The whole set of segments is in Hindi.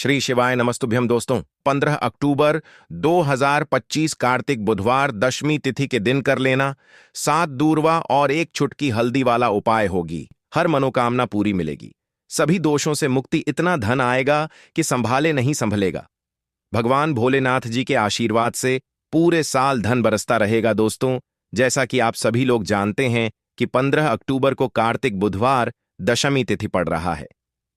श्री शिवाय नमस्तुभ्यम दोस्तों। 15 अक्टूबर 2025 कार्तिक बुधवार दशमी तिथि के दिन कर लेना 7 दूर्वा और 1 छुटकी हल्दी वाला उपाय होगी। हर मनोकामना पूरी मिलेगी, सभी दोषों से मुक्ति, इतना धन आएगा कि संभाले नहीं संभलेगा। भगवान भोलेनाथ जी के आशीर्वाद से पूरे साल धन बरसता रहेगा। दोस्तों, जैसा कि आप सभी लोग जानते हैं कि 15 अक्टूबर को कार्तिक बुधवार दशमी तिथि पड़ रहा है,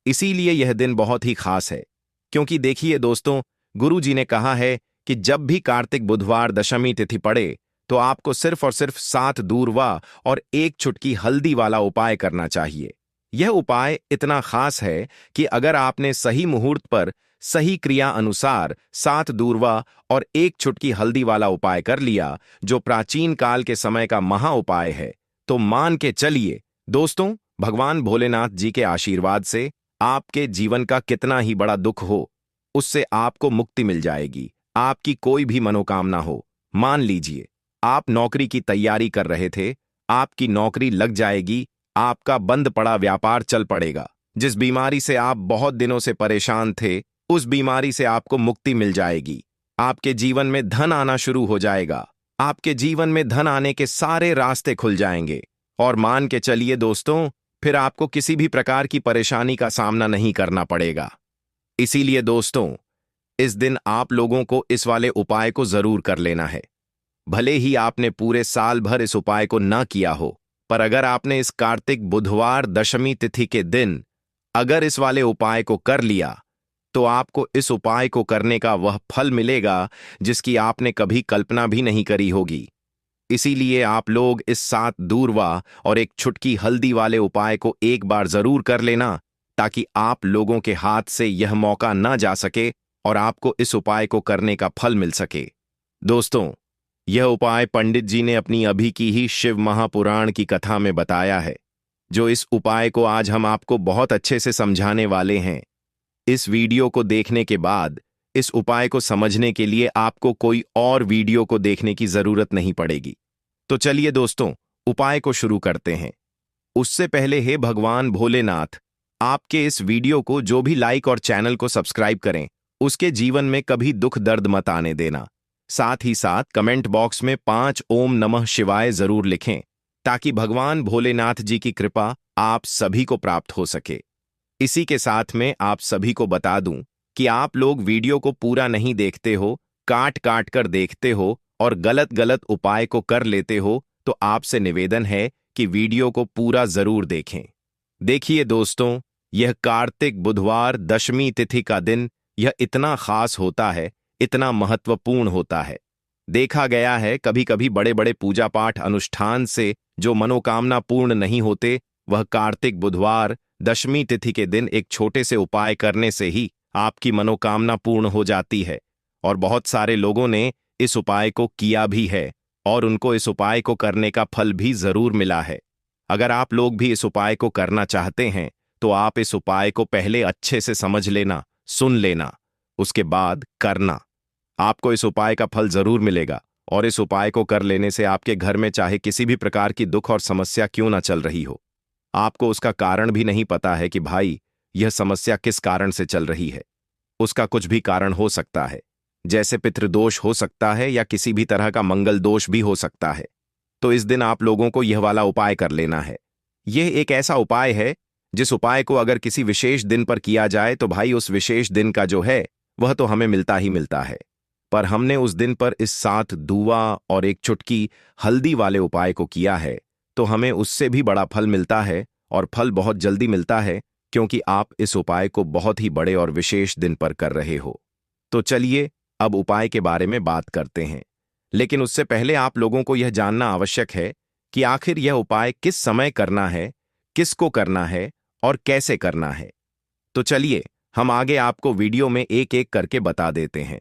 इसीलिए यह दिन बहुत ही खास है। क्योंकि देखिए दोस्तों, गुरु जी ने कहा है कि जब भी कार्तिक बुधवार दशमी तिथि पड़े तो आपको सिर्फ और सिर्फ 7 दूर्वा और 1 छुटकी हल्दी वाला उपाय करना चाहिए। यह उपाय इतना खास है कि अगर आपने सही मुहूर्त पर सही क्रिया अनुसार 7 दूर्वा और 1 छुटकी हल्दी वाला उपाय कर लिया, जो प्राचीन काल के समय का महा उपाय है, तो मान के चलिए दोस्तों, भगवान भोलेनाथ जी के आशीर्वाद से आपके जीवन का कितना ही बड़ा दुख हो, उससे आपको मुक्ति मिल जाएगी। आपकी कोई भी मनोकामना हो, मान लीजिए आप नौकरी की तैयारी कर रहे थे, आपकी नौकरी लग जाएगी, आपका बंद पड़ा व्यापार चल पड़ेगा। जिस बीमारी से आप बहुत दिनों से परेशान थे, उस बीमारी से आपको मुक्ति मिल जाएगी। आपके जीवन में धन आना शुरू हो जाएगा, आपके जीवन में धन आने के सारे रास्ते खुल जाएंगे। और मान के चलिए दोस्तों, फिर आपको किसी भी प्रकार की परेशानी का सामना नहीं करना पड़ेगा। इसीलिए दोस्तों, इस दिन आप लोगों को इस वाले उपाय को जरूर कर लेना है। भले ही आपने पूरे साल भर इस उपाय को ना किया हो, पर अगर आपने इस कार्तिक बुधवार दशमी तिथि के दिन अगर इस वाले उपाय को कर लिया, तो आपको इस उपाय को करने का वह फल मिलेगा जिसकी आपने कभी कल्पना भी नहीं करी होगी। इसीलिए आप लोग इस 7 दूर्वा और 1 छुटकी हल्दी वाले उपाय को एक बार जरूर कर लेना, ताकि आप लोगों के हाथ से यह मौका ना जा सके और आपको इस उपाय को करने का फल मिल सके। दोस्तों, यह उपाय पंडित जी ने अपनी अभी की ही शिव महापुराण की कथा में बताया है, जो इस उपाय को आज हम आपको बहुत अच्छे से समझाने वाले हैं। इस वीडियो को देखने के बाद इस उपाय को समझने के लिए आपको कोई और वीडियो को देखने की जरूरत नहीं पड़ेगी। तो चलिए दोस्तों, उपाय को शुरू करते हैं। उससे पहले हे भगवान भोलेनाथ, आपके इस वीडियो को जो भी लाइक और चैनल को सब्सक्राइब करें, उसके जीवन में कभी दुख दर्द मत आने देना। साथ ही साथ कमेंट बॉक्स में 5 ओम नमः शिवाय जरूर लिखें, ताकि भगवान भोलेनाथ जी की कृपा आप सभी को प्राप्त हो सके। इसी के साथ में आप सभी को बता दूं कि आप लोग वीडियो को पूरा नहीं देखते हो, काट काट कर देखते हो और गलत गलत उपाय को कर लेते हो, तो आपसे निवेदन है कि वीडियो को पूरा जरूर देखें। देखिए दोस्तों, यह कार्तिक बुधवार दशमी तिथि का दिन यह इतना खास होता है, इतना महत्वपूर्ण होता है। देखा गया है कभी कभी बड़े बड़े पूजा पाठ अनुष्ठान से जो मनोकामना पूर्ण नहीं होते, वह कार्तिक बुधवार दशमी तिथि के दिन एक छोटे से उपाय करने से ही आपकी मनोकामना पूर्ण हो जाती है। और बहुत सारे लोगों ने इस उपाय को किया भी है और उनको इस उपाय को करने का फल भी जरूर मिला है। अगर आप लोग भी इस उपाय को करना चाहते हैं, तो आप इस उपाय को पहले अच्छे से समझ लेना, सुन लेना, उसके बाद करना। आपको इस उपाय का फल जरूर मिलेगा। और इस उपाय को कर लेने से आपके घर में चाहे किसी भी प्रकार की दुख और समस्या क्यों ना चल रही हो, आपको उसका कारण भी नहीं पता है कि भाई यह समस्या किस कारण से चल रही है। उसका कुछ भी कारण हो सकता है, जैसे पितृदोष हो सकता है या किसी भी तरह का मंगल दोष भी हो सकता है। तो इस दिन आप लोगों को यह वाला उपाय कर लेना है। यह एक ऐसा उपाय है जिस उपाय को अगर किसी विशेष दिन पर किया जाए, तो भाई उस विशेष दिन का जो है वह तो हमें मिलता ही मिलता है। पर हमने उस दिन पर इस 7 दूवा और 1 चुटकी हल्दी वाले उपाय को किया है, तो हमें उससे भी बड़ा फल मिलता है, और फल बहुत जल्दी मिलता है, क्योंकि आप इस उपाय को बहुत ही बड़े और विशेष दिन पर कर रहे हो। तो चलिए अब उपाय के बारे में बात करते हैं। लेकिन उससे पहले आप लोगों को यह जानना आवश्यक है कि आखिर यह उपाय किस समय करना है, किसको करना है और कैसे करना है। तो चलिए हम आगे आपको वीडियो में एक एक करके बता देते हैं।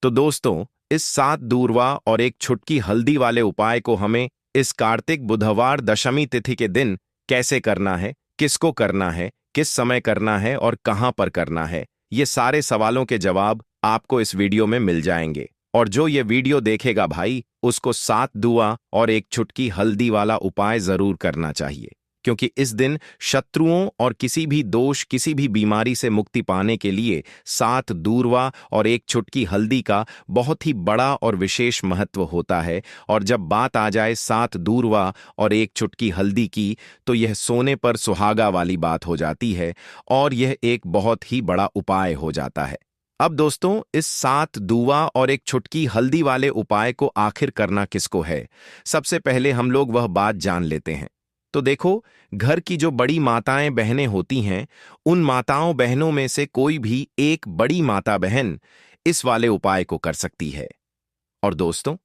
तो दोस्तों, इस 7 दूर्वा और 1 छुटकी हल्दी वाले उपाय को हमें इस कार्तिक बुधवार दशमी तिथि के दिन कैसे करना है, किसको करना है, किस समय करना है और कहां पर करना है, ये सारे सवालों के जवाब आपको इस वीडियो में मिल जाएंगे। और जो ये वीडियो देखेगा भाई, उसको 7 दुआ और 1 छुटकी हल्दी वाला उपाय जरूर करना चाहिए, क्योंकि इस दिन शत्रुओं और किसी भी दोष, किसी भी बीमारी से मुक्ति पाने के लिए 7 दूर्वा और एक चुटकी हल्दी का बहुत ही बड़ा और विशेष महत्व होता है। और जब बात आ जाए 7 दूर्वा और एक चुटकी हल्दी की, तो यह सोने पर सुहागा वाली बात हो जाती है और यह एक बहुत ही बड़ा उपाय हो जाता है। अब दोस्तों, इस 7 दूवा और एक चुटकी हल्दी वाले उपाय को आखिर करना किसको है, सबसे पहले हम लोग वह बात जान लेते हैं। तो देखो, घर की जो बड़ी माताएं बहनें होती हैं, उन माताओं बहनों में से कोई भी एक बड़ी माता बहन इस वाले उपाय को कर सकती है। और दोस्तों,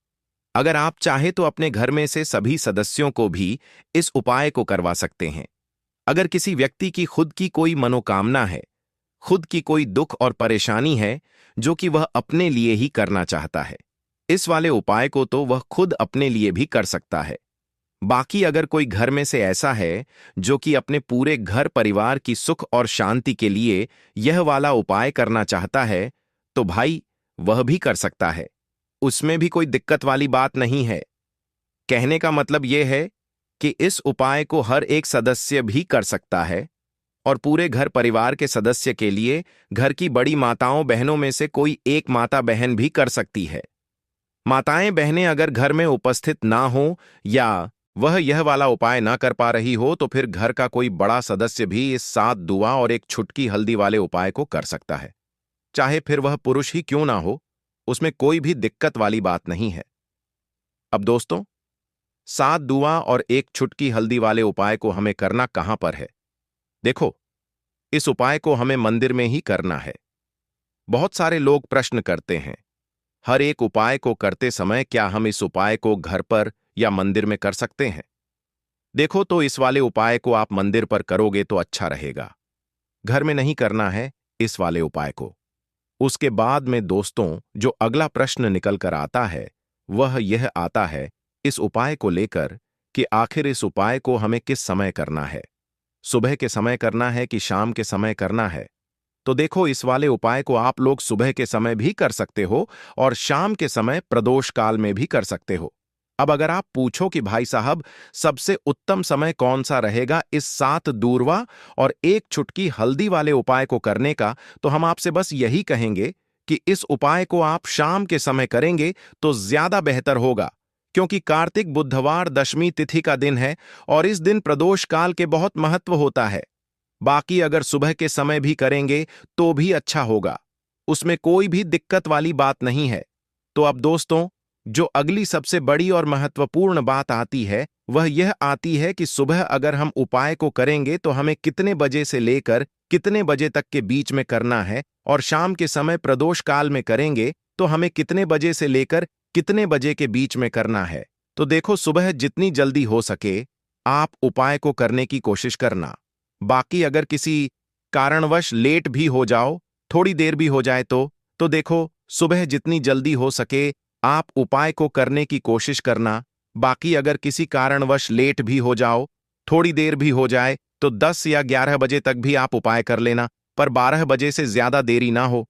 अगर आप चाहे तो अपने घर में से सभी सदस्यों को भी इस उपाय को करवा सकते हैं। अगर किसी व्यक्ति की खुद की कोई मनोकामना है, खुद की कोई दुख और परेशानी है जो कि वह अपने लिए ही करना चाहता है, इस वाले उपाय को तो वह खुद अपने लिए भी कर सकता है। बाकी अगर कोई घर में से ऐसा है जो कि अपने पूरे घर परिवार की सुख और शांति के लिए यह वाला उपाय करना चाहता है, तो भाई वह भी कर सकता है। उसमें भी कोई दिक्कत वाली बात नहीं है। कहने का मतलब यह है कि इस उपाय को हर एक सदस्य भी कर सकता है और पूरे घर परिवार के सदस्य के लिए घर की बड़ी माताओं बहनों में से कोई एक माता बहन भी कर सकती है। माताएं बहनें अगर घर में उपस्थित ना हो या वह यह वाला उपाय ना कर पा रही हो, तो फिर घर का कोई बड़ा सदस्य भी इस 7 दुआ और एक चुटकी हल्दी वाले उपाय को कर सकता है। चाहे फिर वह पुरुष ही क्यों ना हो, उसमें कोई भी दिक्कत वाली बात नहीं है। अब दोस्तों, 7 दुआ और एक चुटकी हल्दी वाले उपाय को हमें करना कहां पर है? देखो, इस उपाय को हमें मंदिर में ही करना है। बहुत सारे लोग प्रश्न करते हैं, हर एक उपाय को करते समय क्या हम इस उपाय को घर पर या मंदिर में कर सकते हैं? देखो, तो इस वाले उपाय को आप मंदिर पर करोगे तो अच्छा रहेगा। घर में नहीं करना है इस वाले उपाय को। उसके बाद में दोस्तों, जो अगला प्रश्न निकल कर आता है वह यह आता है इस उपाय को लेकर कि आखिर इस उपाय को हमें किस समय करना है, सुबह के समय करना है कि शाम के समय करना है? तो देखो, इस वाले उपाय को आप लोग सुबह के समय भी कर सकते हो और शाम के समय प्रदोष काल में भी कर सकते हो। अब अगर आप पूछो कि भाई साहब, सबसे उत्तम समय कौन सा रहेगा इस 7 दूर्वा और एक चुटकी हल्दी वाले उपाय को करने का, तो हम आपसे बस यही कहेंगे कि इस उपाय को आप शाम के समय करेंगे तो ज्यादा बेहतर होगा, क्योंकि कार्तिक बुधवार दशमी तिथि का दिन है और इस दिन प्रदोष काल के बहुत महत्व होता है। बाकी अगर सुबह के समय भी करेंगे तो भी अच्छा होगा, उसमें कोई भी दिक्कत वाली बात नहीं है। तो अब दोस्तों, जो अगली सबसे बड़ी और महत्वपूर्ण बात आती है वह यह आती है कि सुबह अगर हम उपाय को करेंगे तो हमें कितने बजे से लेकर कितने बजे तक के बीच में करना है, और शाम के समय प्रदोष काल में करेंगे तो हमें कितने बजे से लेकर कितने बजे के बीच में करना है। तो देखो, सुबह जितनी जल्दी हो सके आप उपाय को करने की कोशिश करना। बाकी अगर किसी कारणवश लेट भी हो जाओ, थोड़ी देर भी हो जाए तो देखो, सुबह जितनी जल्दी हो सके आप उपाय को करने की कोशिश करना। बाकी अगर किसी कारणवश लेट भी हो जाओ, थोड़ी देर भी हो जाए, तो 10 या 11 बजे तक भी आप उपाय कर लेना, पर 12 बजे से ज्यादा देरी ना हो।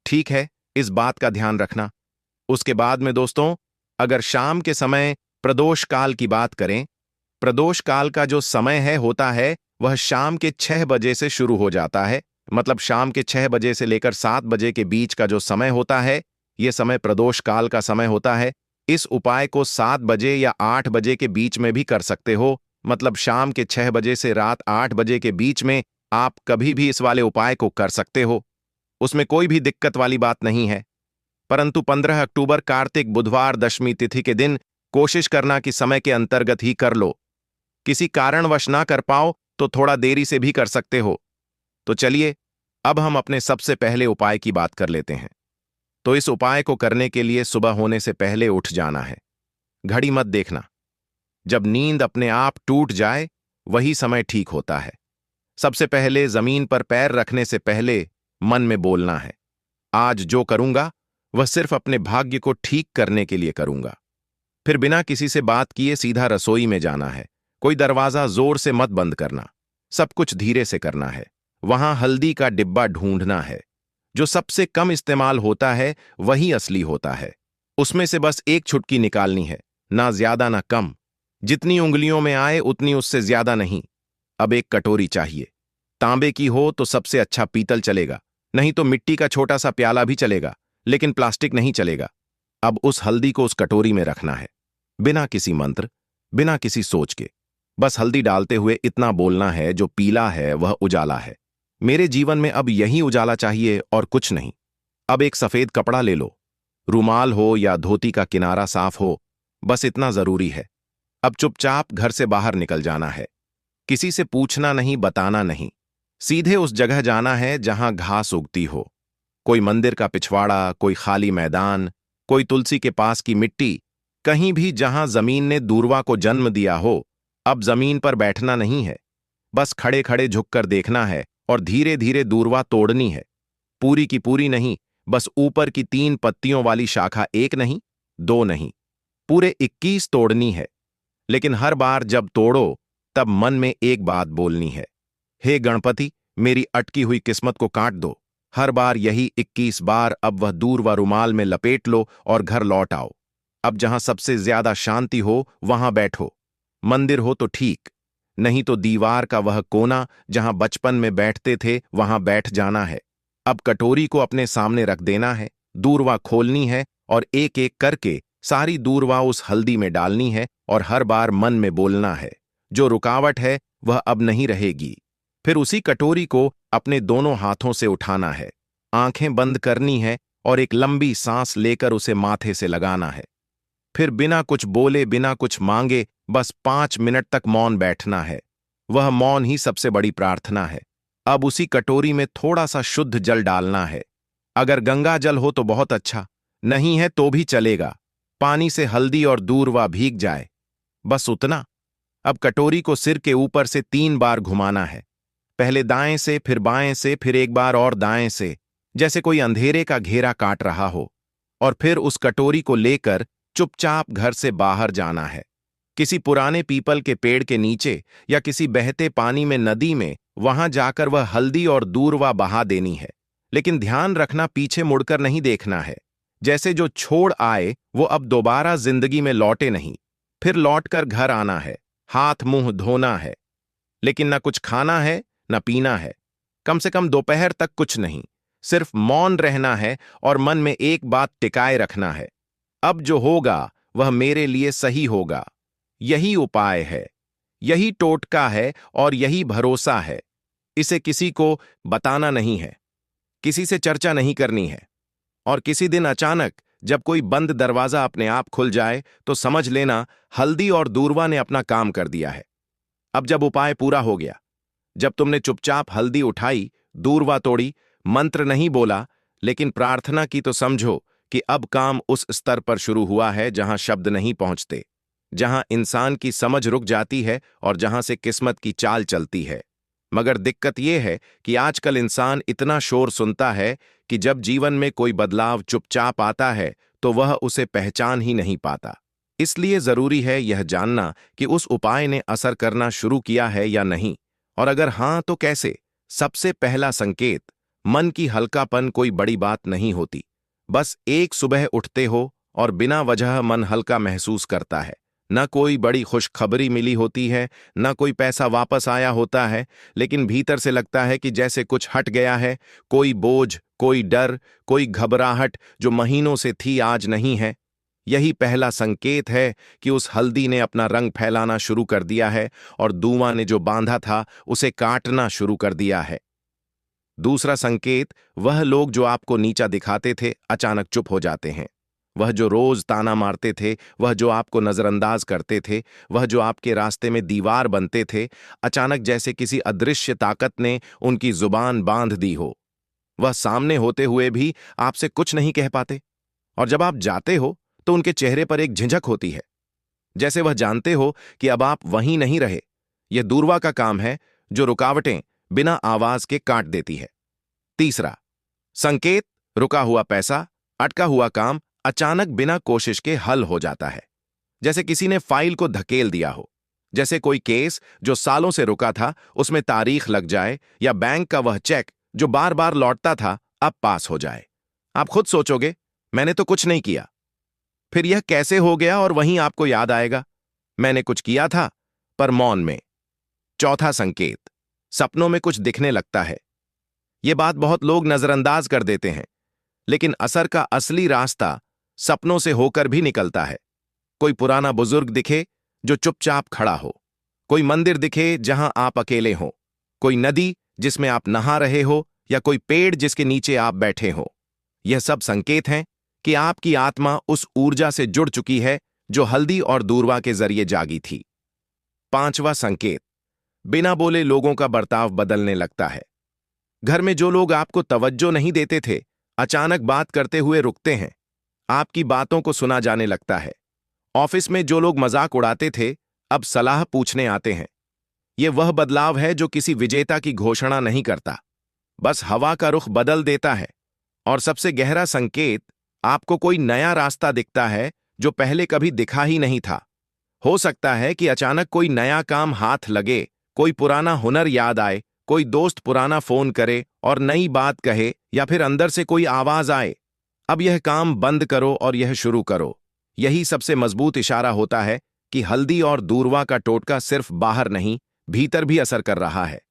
ठीक है, इस बात का ध्यान रखना। उसके बाद में दोस्तों, अगर शाम के समय प्रदोष काल की बात करें, प्रदोष काल का जो समय होता है वह शाम के 6 बजे से शुरू हो जाता है। मतलब शाम के 6 बजे से लेकर 7 बजे के बीच का जो समय होता है, यह समय प्रदोष काल का समय होता है। इस उपाय को 7 बजे या 8 बजे के बीच में भी कर सकते हो। मतलब शाम के 6 बजे से रात 8 बजे के बीच में आप कभी भी इस वाले उपाय को कर सकते हो, उसमें कोई भी दिक्कत वाली बात नहीं है। परंतु 15 अक्टूबर कार्तिक बुधवार दशमी तिथि के दिन कोशिश करना कि समय के अंतर्गत ही कर लो। किसी कारणवश ना कर पाओ तो थोड़ा देरी से भी कर सकते हो। तो चलिए, अब हम अपने सबसे पहले उपाय की बात कर लेते हैं। तो इस उपाय को करने के लिए सुबह होने से पहले उठ जाना है। घड़ी मत देखना, जब नींद अपने आप टूट जाए वही समय ठीक होता है। सबसे पहले जमीन पर पैर रखने से पहले मन में बोलना है, आज जो करूंगा वह सिर्फ अपने भाग्य को ठीक करने के लिए करूंगा। फिर बिना किसी से बात किए सीधा रसोई में जाना है। कोई दरवाजा जोर से मत बंद करना, सब कुछ धीरे से करना है। वहां हल्दी का डिब्बा ढूंढना है, जो सबसे कम इस्तेमाल होता है वही असली होता है। उसमें से बस एक चुटकी निकालनी है, ना ज्यादा ना कम। जितनी उंगलियों में आए उतनी, उससे ज्यादा नहीं। अब एक कटोरी चाहिए। तांबे की हो तो सबसे अच्छा पीतल चलेगा, नहीं तो मिट्टी का छोटा सा प्याला भी चलेगा, लेकिन प्लास्टिक नहीं चलेगा। अब उस हल्दी को उस कटोरी में रखना है, बिना किसी मंत्र, बिना किसी सोच के। बस हल्दी डालते हुए इतना बोलना है, जो पीला है वह उजाला है। मेरे जीवन में अब यही उजाला चाहिए और कुछ नहीं। अब एक सफेद कपड़ा ले लो, रुमाल हो या धोती का किनारा साफ हो, बस इतना जरूरी है। अब चुपचाप घर से बाहर निकल जाना है। किसी से पूछना नहीं, बताना नहीं। सीधे उस जगह जाना है जहां घास उगती हो। कोई मंदिर का पिछवाड़ा, कोई खाली मैदान, कोई तुलसी के पास की मिट्टी, कहीं भी जहां जमीन ने दूर्वा को जन्म दिया हो। अब जमीन पर बैठना नहीं है, बस खड़े खड़े झुककर देखना है और धीरे धीरे दूर्वा तोड़नी है। पूरी की पूरी नहीं, बस ऊपर की 3 पत्तियों वाली शाखा, एक नहीं, 2 नहीं, पूरे 21 तोड़नी है। लेकिन हर बार जब तोड़ो तब मन में एक बात बोलनी है, हे गणपति, मेरी अटकी हुई किस्मत को काट दो। हर बार यही 21 बार। अब वह दूर्वा रुमाल में लपेट लो और घर लौट आओ। अब जहां सबसे ज्यादा शांति हो वहां बैठो। मंदिर हो तो ठीक, नहीं तो दीवार का वह कोना जहां बचपन में बैठते थे वहां बैठ जाना है। अब कटोरी को अपने सामने रख देना है, दूर्वा खोलनी है और एक एक करके सारी दूर्वा उस हल्दी में डालनी है और हर बार मन में बोलना है, जो रुकावट है वह अब नहीं रहेगी। फिर उसी कटोरी को अपने दोनों हाथों से उठाना है, आंखें बंद करनी है और एक लंबी सांस लेकर उसे माथे से लगाना है। फिर बिना कुछ बोले, बिना कुछ मांगे, बस 5 मिनट तक मौन बैठना है। वह मौन ही सबसे बड़ी प्रार्थना है। अब उसी कटोरी में थोड़ा सा शुद्ध जल डालना है। अगर गंगा जल हो तो बहुत अच्छा, नहीं है तो भी चलेगा। पानी से हल्दी और दूर्वा भीग जाए, बस उतना। अब कटोरी को सिर के ऊपर से 3 बार घुमाना है, पहले दाएं से, फिर बाएं से, फिर एक बार और दाएं से, जैसे कोई अंधेरे का घेरा काट रहा हो। और फिर उस कटोरी को लेकर चुपचाप घर से बाहर जाना है। किसी पुराने पीपल के पेड़ के नीचे या किसी बहते पानी में, नदी में, वहां जाकर वह हल्दी और दूर्वा बहा देनी है। लेकिन ध्यान रखना, पीछे मुड़कर नहीं देखना है। जैसे जो छोड़ आए वो अब दोबारा जिंदगी में लौटे नहीं। फिर लौटकर घर आना है, हाथ मुंह धोना है, लेकिन न कुछ खाना है न पीना है। कम से कम दोपहर तक कुछ नहीं, सिर्फ मौन रहना है और मन में एक बात टिकाए रखना है, अब जो होगा वह मेरे लिए सही होगा। यही उपाय है, यही टोटका है और यही भरोसा है। इसे किसी को बताना नहीं है, किसी से चर्चा नहीं करनी है। और किसी दिन अचानक जब कोई बंद दरवाजा अपने आप खुल जाए तो समझ लेना हल्दी और दूर्वा ने अपना काम कर दिया है। अब जब उपाय पूरा हो गया, जब तुमने चुपचाप हल्दी उठाई, दूर्वा तोड़ी, मंत्र नहीं बोला लेकिन प्रार्थना की, तो समझो कि अब काम उस स्तर पर शुरू हुआ है जहां शब्द नहीं पहुंचते, जहां इंसान की समझ रुक जाती है और जहां से किस्मत की चाल चलती है। मगर दिक्कत यह है कि आजकल इंसान इतना शोर सुनता है कि जब जीवन में कोई बदलाव चुपचाप आता है तो वह उसे पहचान ही नहीं पाता। इसलिए जरूरी है यह जानना कि उस उपाय ने असर करना शुरू किया है या नहीं, और अगर हां तो कैसे। सबसे पहला संकेत, मन की हल्कापन कोई बड़ी बात नहीं होती। बस एक सुबह उठते हो और बिना वजह मन हल्का महसूस करता है। न कोई बड़ी खुशखबरी मिली होती है, न कोई पैसा वापस आया होता है, लेकिन भीतर से लगता है कि जैसे कुछ हट गया है। कोई बोझ, कोई डर, कोई घबराहट जो महीनों से थी आज नहीं है। यही पहला संकेत है कि उस हल्दी ने अपना रंग फैलाना शुरू कर दिया है और दूमा ने जो बांधा था उसे काटना शुरू कर दिया है। दूसरा संकेत, वह लोग जो आपको नीचा दिखाते थे अचानक चुप हो जाते हैं। वह जो रोज ताना मारते थे, वह जो आपको नजरअंदाज करते थे, वह जो आपके रास्ते में दीवार बनते थे, अचानक जैसे किसी अदृश्य ताकत ने उनकी जुबान बांध दी हो। वह सामने होते हुए भी आपसे कुछ नहीं कह पाते, और जब आप जाते हो तो उनके चेहरे पर एक झिझक होती है, जैसे वह जानते हो कि अब आप वहीं नहीं रहे। यह दूर्वा का काम है जो रुकावटें बिना आवाज के काट देती है। तीसरा संकेत, रुका हुआ पैसा, अटका हुआ काम अचानक बिना कोशिश के हल हो जाता है। जैसे किसी ने फाइल को धकेल दिया हो, जैसे कोई केस जो सालों से रुका था उसमें तारीख लग जाए, या बैंक का वह चेक जो बार बार लौटता था अब पास हो जाए। आप खुद सोचोगे मैंने तो कुछ नहीं किया। फिर यह कैसे हो गया, और वहीं आपको याद आएगा मैंने कुछ किया था, पर मौन में, चौथा संकेत, सपनों में कुछ दिखने लगता है। ये बात बहुत लोग नजरअंदाज कर देते हैं, लेकिन असर का असली रास्ता सपनों से होकर भी निकलता है। कोई पुराना बुजुर्ग दिखे जो चुपचाप खड़ा हो, कोई मंदिर दिखे जहां आप अकेले हो, कोई नदी जिसमें आप नहा रहे हो, या कोई पेड़ जिसके नीचे आप बैठे हो। यह सब संकेत हैं कि आपकी आत्मा उस ऊर्जा से जुड़ चुकी है जो हल्दी और दूर्वा के जरिए जागी थी। पांचवा संकेत, बिना बोले लोगों का बर्ताव बदलने लगता है। घर में जो लोग आपको तवज्जो नहीं देते थे, अचानक बात करते हुए रुकते हैं। आपकी बातों को सुना जाने लगता है। ऑफिस में जो लोग मजाक उड़ाते थे, अब सलाह पूछने आते हैं। यह वह बदलाव है जो किसी विजेता की घोषणा नहीं करता, बस हवा का रुख बदल देता है। और सबसे गहरा संकेत, आपको कोई नया रास्ता दिखता है जो पहले कभी दिखा ही नहीं था। हो सकता है कि अचानक कोई नया काम हाथ लगे, कोई पुराना हुनर याद आए, कोई दोस्त पुराना फोन करे और नई बात कहे, या फिर अंदर से कोई आवाज आए, अब यह काम बंद करो और यह शुरू करो। यही सबसे मजबूत इशारा होता है कि हल्दी और दूर्वा का टोटका सिर्फ बाहर नहीं, भीतर भी असर कर रहा है।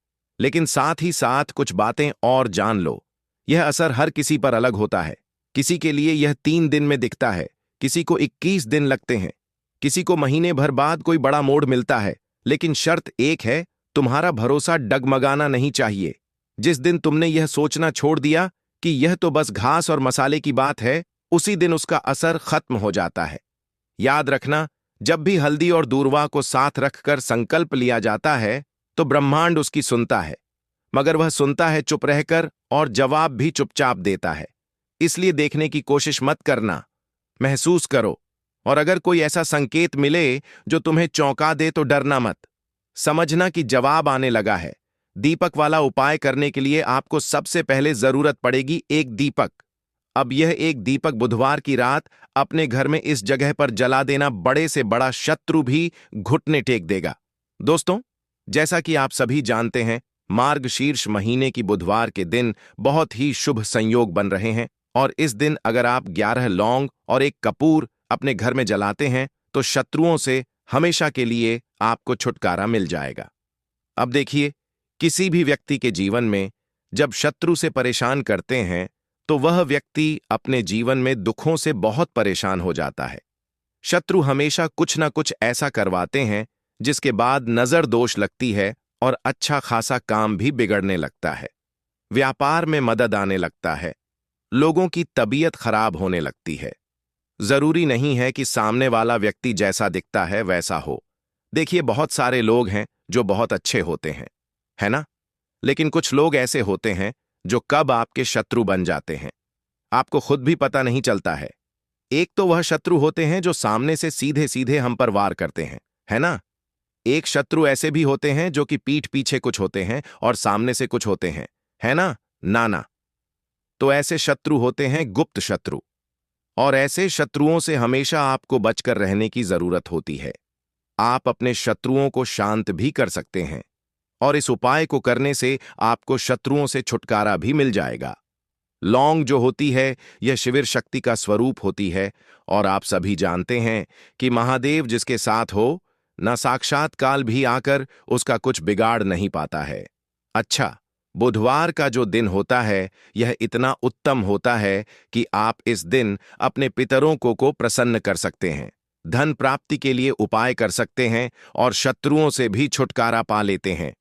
लेकिन साथ ही साथ कुछ बातें और जान लो, यह असर हर किसी पर अलग होता है। किसी के लिए यह 3 दिन में दिखता है, किसी को 21 दिन लगते हैं, किसी को महीने भर बाद कोई बड़ा मोड़ मिलता है। लेकिन शर्त एक है, तुम्हारा भरोसा डगमगाना नहीं चाहिए। जिस दिन तुमने यह सोचना छोड़ दिया कि यह तो बस घास और मसाले की बात है, उसी दिन उसका असर खत्म हो जाता है। याद रखना, जब भी हल्दी और दूर्वा को साथ रखकर संकल्प लिया जाता है, तो ब्रह्मांड उसकी सुनता है, मगर वह सुनता है चुप रहकर और जवाब भी चुपचाप देता है। इसलिए देखने की कोशिश मत करना, महसूस करो। और अगर कोई ऐसा संकेत मिले जो तुम्हें चौंका दे तो डरना मत। समझना कि जवाब आने लगा है। दीपक वाला उपाय करने के लिए आपको सबसे पहले जरूरत पड़ेगी एक दीपक। अब यह एक दीपक बुधवार की रात अपने घर में इस जगह पर जला देना बड़े से बड़ा शत्रु भी घुटने टेक देगा। दोस्तों, जैसा कि आप सभी जानते हैं, मार्गशीर्ष महीने की बुधवार के दिन बहुत ही शुभ संयोग बन रहे हैं, और इस दिन अगर आप 11 लौंग और एक कपूर अपने घर में जलाते हैं तो शत्रुओं से हमेशा के लिए आपको छुटकारा मिल जाएगा। अब देखिए, किसी भी व्यक्ति के जीवन में जब शत्रु से परेशान करते हैं तो वह व्यक्ति अपने जीवन में दुखों से बहुत परेशान हो जाता है। शत्रु हमेशा कुछ ना कुछ ऐसा करवाते हैं जिसके बाद नजर दोष लगती है और अच्छा खासा काम भी बिगड़ने लगता है। व्यापार में मदद आने लगता है, लोगों की तबीयत खराब होने लगती है। जरूरी नहीं है कि सामने वाला व्यक्ति जैसा दिखता है वैसा हो। देखिए, बहुत सारे लोग हैं जो बहुत अच्छे होते हैं, है ना? लेकिन कुछ लोग ऐसे होते हैं जो कब आपके शत्रु बन जाते हैं, आपको खुद भी पता नहीं चलता है। एक तो वह शत्रु होते हैं जो सामने से सीधे सीधे हम पर वार करते हैं, है ना? एक शत्रु ऐसे भी होते हैं जो कि पीठ पीछे कुछ होते हैं और सामने से कुछ होते हैं, है ना? ना। तो ऐसे शत्रु होते हैं गुप्त शत्रु, और ऐसे शत्रुओं से हमेशा आपको बचकर रहने की जरूरत होती है। आप अपने शत्रुओं को शांत भी कर सकते हैं, और इस उपाय को करने से आपको शत्रुओं से छुटकारा भी मिल जाएगा। लौंग जो होती है, यह शिविर शक्ति का स्वरूप होती है, और आप सभी जानते हैं कि महादेव जिसके साथ हो, न साक्षात काल भी आकर उसका कुछ बिगाड़ नहीं पाता है। अच्छा, बुधवार का जो दिन होता है यह इतना उत्तम होता है कि आप इस दिन अपने पितरों को प्रसन्न कर सकते हैं, धन प्राप्ति के लिए उपाय कर सकते हैं और शत्रुओं से भी छुटकारा पा लेते हैं।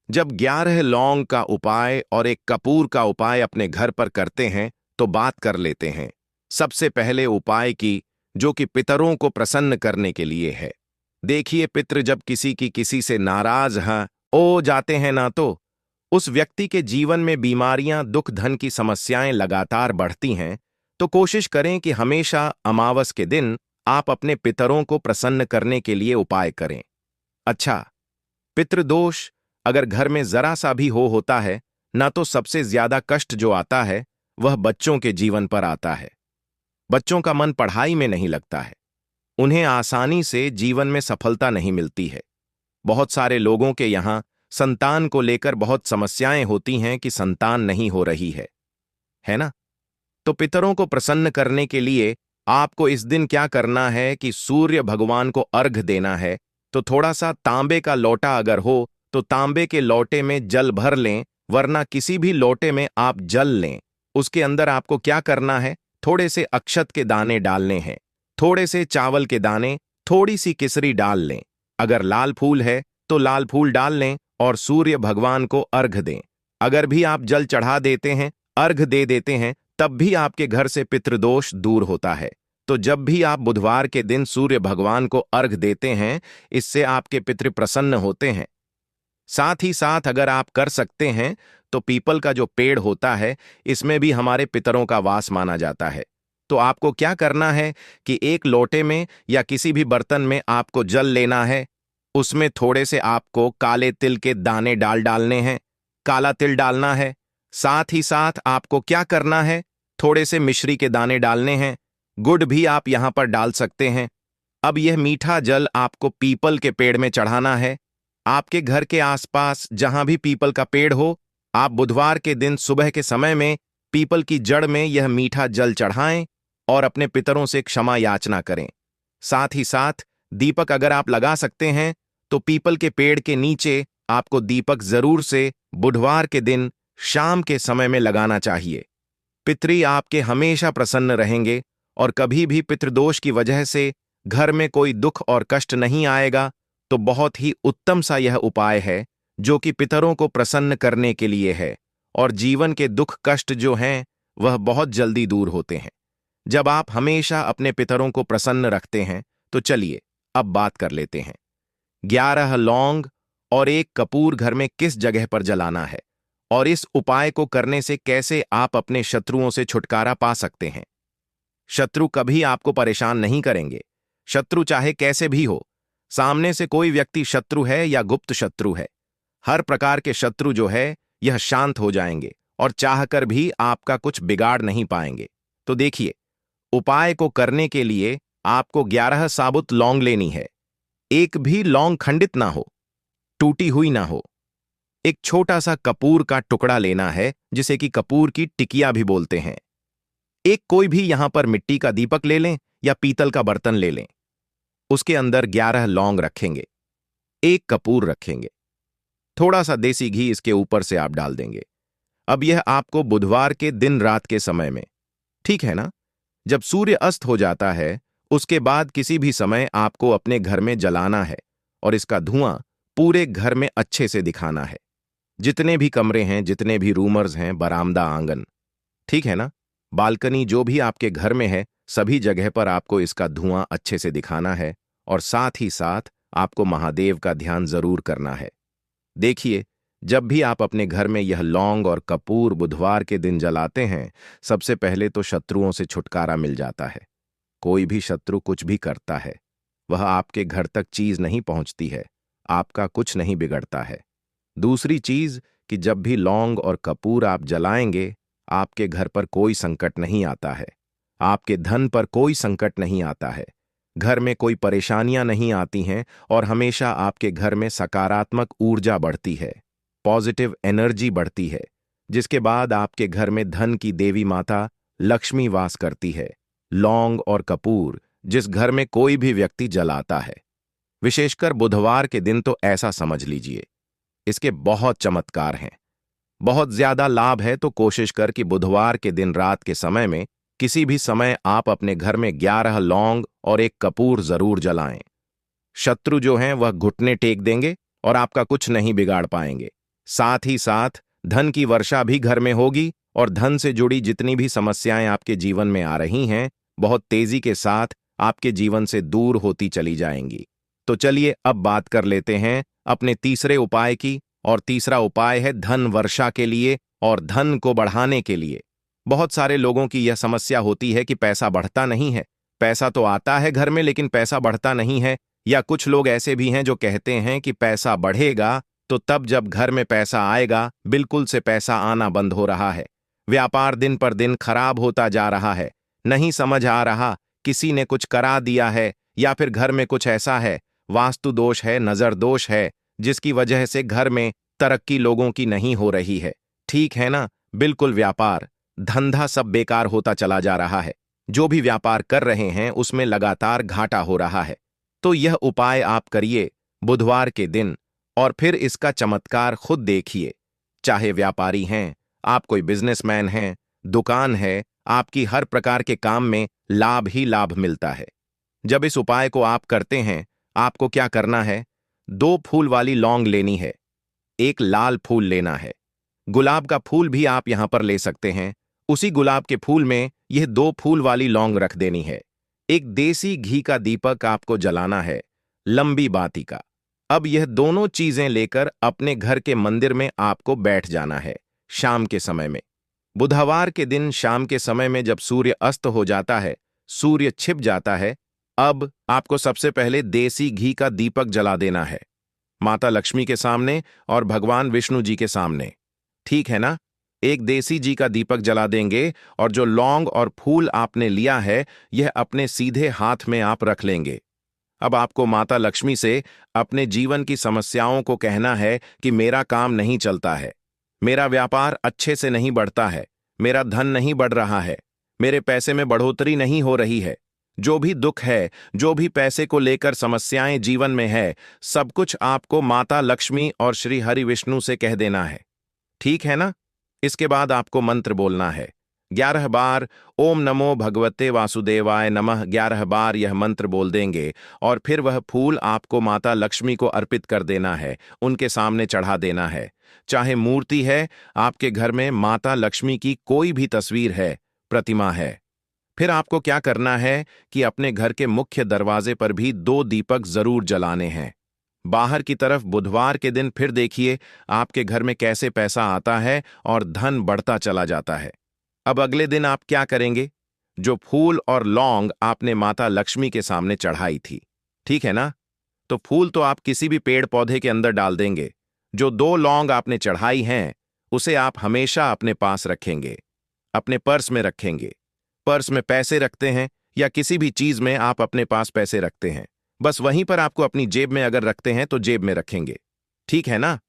जब 11 लौंग का उपाय और एक कपूर का उपाय अपने घर पर करते हैं तो बात कर लेते हैं सबसे पहले उपाय की, जो कि पितरों को प्रसन्न करने के लिए है। देखिए, पितृ जब किसी से नाराज हो जाते हैं ना, तो उस व्यक्ति के जीवन में बीमारियां, दुख, धन की समस्याएं लगातार बढ़ती हैं, तो कोशिश करें कि हमेशा अमावस के दिन आप अपने पितरों को प्रसन्न करने के लिए उपाय करें। अच्छा, पितृदोष अगर घर में जरा सा भी होता है ना, तो सबसे ज्यादा कष्ट जो आता है वह बच्चों के जीवन पर आता है। बच्चों का मन पढ़ाई में नहीं लगता है, उन्हें आसानी से जीवन में सफलता नहीं मिलती है। बहुत सारे लोगों के यहाँ संतान को लेकर बहुत समस्याएं होती हैं कि संतान नहीं हो रही है ना? तो पितरों को प्रसन्न करने के लिए आपको इस दिन क्या करना है कि सूर्य भगवान को अर्घ देना है। तो थोड़ा सा तांबे का लोटा अगर हो तो तांबे के लोटे में जल भर लें, वरना किसी भी लोटे में आप जल लें। उसके अंदर आपको क्या करना है, थोड़े से अक्षत के दाने डालने हैं, थोड़े से चावल के दाने, थोड़ी सी केसरी डाल लें। अगर लाल फूल है तो लाल फूल डाल लें और सूर्य भगवान को अर्घ दें। अगर भी आप जल चढ़ा देते हैं, अर्घ दे देते हैं, तब भी आपके घर से पितृदोष दूर होता है। तो जब भी आप बुधवार के दिन सूर्य भगवान को अर्घ देते हैं, इससे आपके पितृ प्रसन्न होते हैं। साथ ही साथ अगर आप कर सकते हैं तो पीपल का जो पेड़ होता है, इसमें भी हमारे पितरों का वास माना जाता है। तो आपको क्या करना है कि एक लोटे में या किसी भी बर्तन में आपको जल लेना है, उसमें थोड़े से आपको काले तिल के दाने डालने हैं, काला तिल डालना है। साथ ही साथ आपको क्या करना है, थोड़े से मिश्री के दाने डालने हैं, गुड़ भी आप यहां पर डाल सकते हैं। अब यह मीठा जल आपको पीपल के पेड़ में चढ़ाना है। आपके घर के आसपास जहां भी पीपल का पेड़ हो, आप बुधवार के दिन सुबह के समय में पीपल की जड़ में यह मीठा जल चढ़ाएं और अपने पितरों से क्षमा याचना करें। साथ ही साथ दीपक अगर आप लगा सकते हैं तो पीपल के पेड़ के नीचे आपको दीपक जरूर से बुधवार के दिन शाम के समय में लगाना चाहिए। पितरी आपके हमेशा प्रसन्न रहेंगे और कभी भी पितृदोष की वजह से घर में कोई दुख और कष्ट नहीं आएगा। तो बहुत ही उत्तम सा यह उपाय है जो कि पितरों को प्रसन्न करने के लिए है, और जीवन के दुख कष्ट जो हैं वह बहुत जल्दी दूर होते हैं जब आप हमेशा अपने पितरों को प्रसन्न रखते हैं। तो चलिए अब बात कर लेते हैं 11 लौंग और 1 कपूर घर में किस जगह पर जलाना है, और इस उपाय को करने से कैसे आप अपने शत्रुओं से छुटकारा पा सकते हैं। शत्रु कभी आपको परेशान नहीं करेंगे, शत्रु चाहे कैसे भी हो। सामने से कोई व्यक्ति शत्रु है या गुप्त शत्रु है, हर प्रकार के शत्रु जो है यह शांत हो जाएंगे और चाहकर भी आपका कुछ बिगाड़ नहीं पाएंगे। तो देखिए, उपाय को करने के लिए आपको 11 साबुत लौंग लेनी है। एक भी लौंग खंडित ना हो, टूटी हुई ना हो। एक छोटा सा कपूर का टुकड़ा लेना है, जिसे कि कपूर की टिकिया भी बोलते हैं। एक कोई भी यहां पर मिट्टी का दीपक ले लें या पीतल का बर्तन ले लें। उसके अंदर 11 लौंग रखेंगे, 1 कपूर रखेंगे, थोड़ा सा देसी घी इसके ऊपर से आप डाल देंगे। अब यह आपको बुधवार के दिन रात के समय में, ठीक है ना, जब सूर्य अस्त हो जाता है, उसके बाद किसी भी समय आपको अपने घर में जलाना है और इसका धुआं पूरे घर में अच्छे से दिखाना है। जितने भी कमरे हैं, जितने भी रूमर्स हैं, बरामदा, आंगन, ठीक है ना, बालकनी, जो भी आपके घर में है, सभी जगह पर आपको इसका धुआं अच्छे से दिखाना है। और साथ ही साथ आपको महादेव का ध्यान जरूर करना है। देखिए, जब भी आप अपने घर में यह लौंग और कपूर बुधवार के दिन जलाते हैं, सबसे पहले तो शत्रुओं से छुटकारा मिल जाता है। कोई भी शत्रु कुछ भी करता है, वह आपके घर तक चीज नहीं पहुंचती है, आपका कुछ नहीं बिगड़ता है। दूसरी चीज कि जब भी लौंग और कपूर आप जलाएंगे, आपके घर पर कोई संकट नहीं आता है, आपके धन पर कोई संकट नहीं आता है, घर में कोई परेशानियां नहीं आती हैं और हमेशा आपके घर में सकारात्मक ऊर्जा बढ़ती है, पॉजिटिव एनर्जी बढ़ती है, जिसके बाद आपके घर में धन की देवी माता लक्ष्मी वास करती है। लौंग और कपूर जिस घर में कोई भी व्यक्ति जलाता है, विशेषकर बुधवार के दिन, तो ऐसा समझ लीजिए इसके बहुत चमत्कार हैं, बहुत ज्यादा लाभ है। तो कोशिश कर कि बुधवार के दिन रात के समय में किसी भी समय आप अपने घर में 11 लौंग और 1 कपूर जरूर जलाएं। शत्रु जो हैं वह घुटने टेक देंगे और आपका कुछ नहीं बिगाड़ पाएंगे। साथ ही साथ धन की वर्षा भी घर में होगी और धन से जुड़ी जितनी भी समस्याएं आपके जीवन में आ रही हैं, बहुत तेजी के साथ आपके जीवन से दूर होती चली जाएंगी। तो चलिए अब बात कर लेते हैं अपने तीसरे उपाय की, और तीसरा उपाय है धन वर्षा के लिए और धन को बढ़ाने के लिए। बहुत सारे लोगों की यह समस्या होती है कि पैसा बढ़ता नहीं है, पैसा तो आता है घर में लेकिन पैसा बढ़ता नहीं है। या कुछ लोग ऐसे भी हैं जो कहते हैं कि पैसा बढ़ेगा तो तब जब घर में पैसा आएगा, बिल्कुल से पैसा आना बंद हो रहा है। व्यापार दिन पर दिन खराब होता जा रहा है, नहीं समझ आ रहा, किसी ने कुछ करा दिया है या फिर घर में कुछ ऐसा है, वास्तु दोष है, नजर दोष है, जिसकी वजह से घर में तरक्की लोगों की नहीं हो रही है। ठीक है ना, बिल्कुल व्यापार धंधा सब बेकार होता चला जा रहा है। जो भी व्यापार कर रहे हैं उसमें लगातार घाटा हो रहा है। तो यह उपाय आप करिए बुधवार के दिन और फिर इसका चमत्कार खुद देखिए। चाहे व्यापारी हैं, आप कोई बिजनेसमैन हैं, दुकान है, आपकी हर प्रकार के काम में लाभ ही लाभ मिलता है। जब इस उपाय को आप करते हैं, आपको क्या करना है? 2 फूल वाली लौंग लेनी है, एक लाल फूल लेना है। गुलाब का फूल भी आप यहां पर ले सकते हैं। उसी गुलाब के फूल में यह 2 फूल वाली लौंग रख देनी है। एक देसी घी का दीपक आपको जलाना है, लंबी बाती का। अब यह दोनों चीजें लेकर अपने घर के मंदिर में आपको बैठ जाना है शाम के समय में। बुधवार के दिन शाम के समय में जब सूर्य अस्त हो जाता है, सूर्य छिप जाता है, अब आपको सबसे पहले देसी घी का दीपक जला देना है, माता लक्ष्मी के सामने और भगवान विष्णु जी के सामने। ठीक है ना? एक देसी घी का दीपक जला देंगे और जो लौंग और फूल आपने लिया है, यह अपने सीधे हाथ में आप रख लेंगे। अब आपको माता लक्ष्मी से अपने जीवन की समस्याओं को कहना है कि मेरा काम नहीं चलता है, मेरा व्यापार अच्छे से नहीं बढ़ता है, मेरा धन नहीं बढ़ रहा है, मेरे पैसे में बढ़ोतरी नहीं हो रही है। जो भी दुख है, जो भी पैसे को लेकर समस्याएं जीवन में है, सब कुछ आपको माता लक्ष्मी और श्री हरि विष्णु से कह देना है। ठीक है ना? इसके बाद आपको मंत्र बोलना है 11 बार। ओम नमो भगवते वासुदेवाय नमः 11 बार यह मंत्र बोल देंगे और फिर वह फूल आपको माता लक्ष्मी को अर्पित कर देना है, उनके सामने चढ़ा देना है। चाहे मूर्ति है, आपके घर में माता लक्ष्मी की कोई भी तस्वीर है, प्रतिमा है। फिर आपको क्या करना है कि अपने घर के मुख्य दरवाजे पर भी 2 दीपक जरूर जलाने हैं। बाहर की तरफ बुधवार के दिन फिर देखिए आपके घर में कैसे पैसा आता है और धन बढ़ता चला जाता है। अब अगले दिन आप क्या करेंगे? जो फूल और लौंग आपने माता लक्ष्मी के सामने चढ़ाई थी, ठीक है ना? तो फूल तो आप किसी भी पेड़ पौधे के अंदर डाल देंगे। जो 2 लौंग आपने चढ़ाई हैं, उसे आप हमेशा अपने पास रखेंगे, अपने पर्स में रखेंगे। पर्स में पैसे रखते हैं या किसी भी चीज में आप अपने पास पैसे रखते हैं, बस वहीं पर आपको अपनी जेब में अगर रखते हैं तो जेब में रखेंगे। ठीक है ना?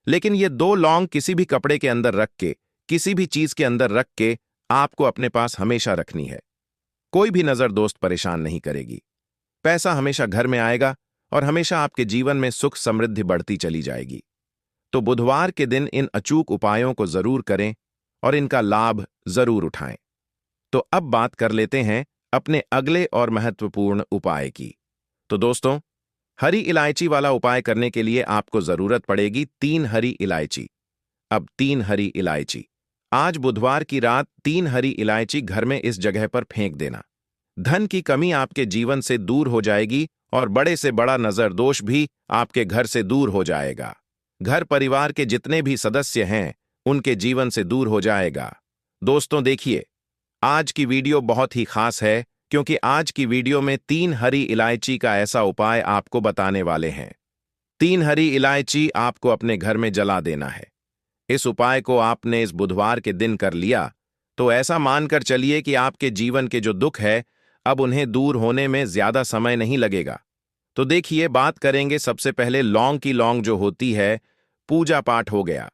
लेकिन ये 2 लौंग किसी भी कपड़े के अंदर रख के, किसी भी चीज के अंदर रख के आपको अपने पास हमेशा रखनी है। कोई भी नजर दोस्त परेशान नहीं करेगी। पैसा हमेशा घर में आएगा और हमेशा आपके जीवन में सुख समृद्धि बढ़ती चली जाएगी। तो बुधवार के दिन इन अचूक उपायों को जरूर करें और इनका लाभ जरूर उठाएं। तो अब बात कर लेते हैं अपने अगले और महत्वपूर्ण उपाय की। तो दोस्तों, हरी इलायची वाला उपाय करने के लिए आपको जरूरत पड़ेगी 3 हरी इलायची। अब 3 हरी इलायची, आज बुधवार की रात 3 हरी इलायची घर में इस जगह पर फेंक देना। धन की कमी आपके जीवन से दूर हो जाएगी और बड़े से बड़ा नजर दोष भी आपके घर से दूर हो जाएगा। घर परिवार के जितने भी सदस्य हैं, उनके जीवन से दूर हो जाएगा। दोस्तों देखिए, आज की वीडियो बहुत ही खास है क्योंकि आज की वीडियो में 3 हरी इलायची का ऐसा उपाय आपको बताने वाले हैं। 3 हरी इलायची आपको अपने घर में जला देना है। इस उपाय को आपने इस बुधवार के दिन कर लिया तो ऐसा मानकर चलिए कि आपके जीवन के जो दुख है, अब उन्हें दूर होने में ज्यादा समय नहीं लगेगा। तो देखिए, बात करेंगे सबसे पहले लौंग की। लौंग जो होती है, पूजा पाठ हो गया।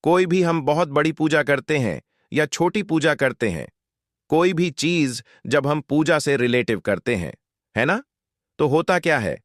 कोई भी हम बहुत बड़ी पूजा करते हैं या छोटी पूजा करते हैं, कोई भी चीज जब हम पूजा से रिलेटिव करते हैं, है ना, तो होता क्या है,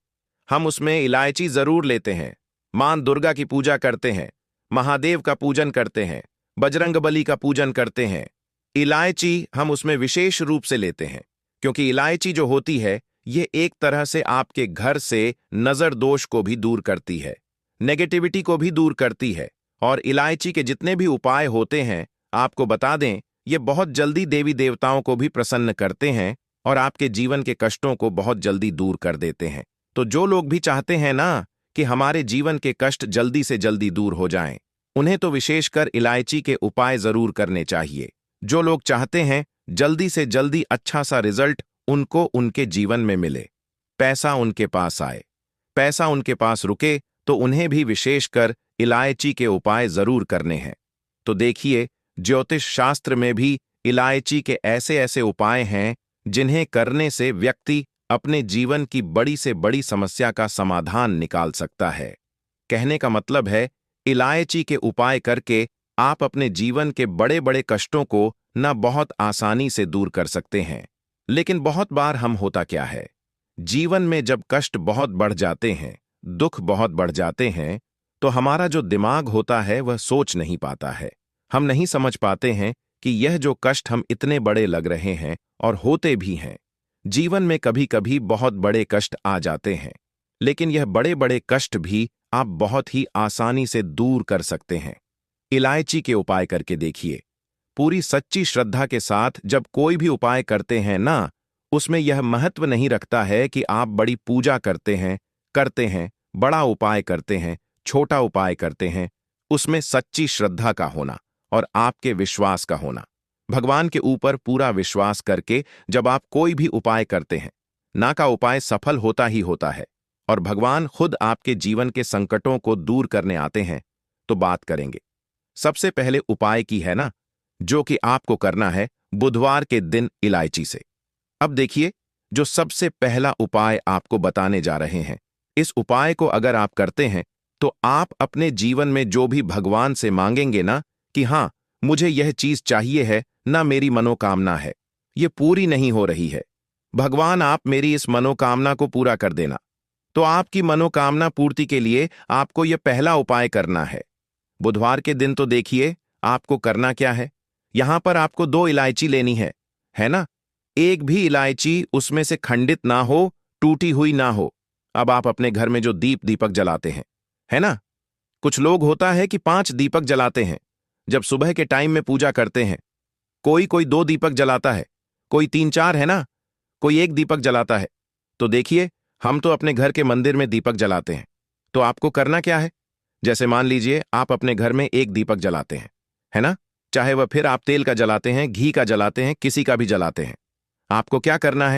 हम उसमें इलायची जरूर लेते हैं। मां दुर्गा की पूजा करते हैं, महादेव का पूजन करते हैं, बजरंगबली का पूजन करते हैं। इलायची हम उसमें विशेष रूप से लेते हैं क्योंकि इलायची जो होती है, ये एक तरह से आपके घर से नजर दोष को भी दूर करती है, नेगेटिविटी को भी दूर करती है। और इलायची के जितने भी उपाय होते हैं, आपको बता दें, ये बहुत जल्दी देवी देवताओं को भी प्रसन्न करते हैं और आपके जीवन के कष्टों को बहुत जल्दी दूर कर देते हैं। तो जो लोग भी चाहते हैं ना कि हमारे जीवन के कष्ट जल्दी से जल्दी दूर हो जाएं, उन्हें तो विशेषकर इलायची के उपाय जरूर करने चाहिए। जो लोग चाहते हैं जल्दी से जल्दी अच्छा सा रिजल्ट उनको उनके जीवन में मिले, पैसा उनके पास आए, पैसा उनके पास रुके, तो उन्हें भी विशेषकर इलायची के उपाय जरूर करने हैं। तो देखिए, ज्योतिष शास्त्र में भी इलायची के ऐसे ऐसे उपाय हैं जिन्हें करने से व्यक्ति अपने जीवन की बड़ी से बड़ी समस्या का समाधान निकाल सकता है। कहने का मतलब है, इलायची के उपाय करके आप अपने जीवन के बड़े बड़े कष्टों को न बहुत आसानी से दूर कर सकते हैं। लेकिन बहुत बार हम होता क्या है, जीवन में जब कष्ट बहुत बढ़ जाते हैं, दुख बहुत बढ़ जाते हैं, तो हमारा जो दिमाग होता है वह सोच नहीं पाता है। हम नहीं समझ पाते हैं कि यह जो कष्ट हम इतने बड़े लग रहे हैं और होते भी हैं। जीवन में कभी कभी बहुत बड़े कष्ट आ जाते हैं, लेकिन यह बड़े बड़े कष्ट भी आप बहुत ही आसानी से दूर कर सकते हैं। इलायची के उपाय करके देखिए। पूरी सच्ची श्रद्धा के साथ जब कोई भी उपाय करते हैं ना, उसमें यह महत्व नहीं रखता है कि आप बड़ी पूजा करते हैं, बड़ा उपाय करते हैं, छोटा उपाय करते हैं। उसमें सच्ची श्रद्धा का होना और आपके विश्वास का होना। भगवान के ऊपर पूरा विश्वास करके जब आप कोई भी उपाय करते हैं ना, का उपाय सफल होता ही होता है और भगवान खुद आपके जीवन के संकटों को दूर करने आते हैं। तो बात करेंगे सबसे पहले उपाय की है ना, जो कि आपको करना है बुधवार के दिन इलायची से। अब देखिए, जो सबसे पहला उपाय आपको बताने जा रहे हैं, इस उपाय को अगर आप करते हैं तो आप अपने जीवन में जो भी भगवान से मांगेंगे ना कि हाँ मुझे यह चीज चाहिए है ना, मेरी मनोकामना है, ये पूरी नहीं हो रही है, भगवान आप मेरी इस मनोकामना को पूरा कर देना। तो आपकी मनोकामना पूर्ति के लिए आपको यह पहला उपाय करना है। बुधवार के दिन तो देखिए आपको करना क्या है। यहां पर आपको 2 इलायची लेनी है ना। एक भी इलायची उसमें से खंडित ना हो, टूटी हुई ना हो। अब आप अपने घर में जो दीपक जलाते हैं, है ना, कुछ लोग होता है कि 5 दीपक जलाते हैं जब सुबह के टाइम में पूजा करते हैं। कोई 2 दीपक जलाता है, कोई 3-4, है ना, कोई 1 दीपक जलाता है। तो देखिए, हम तो अपने घर के मंदिर में दीपक जलाते हैं। तो आपको करना क्या है, जैसे मान लीजिए आप अपने घर में 1 दीपक जलाते हैं, है ना, चाहे वह फिर आप तेल का जलाते हैं, घी का जलाते हैं, किसी का भी जलाते हैं। आपको क्या करना है,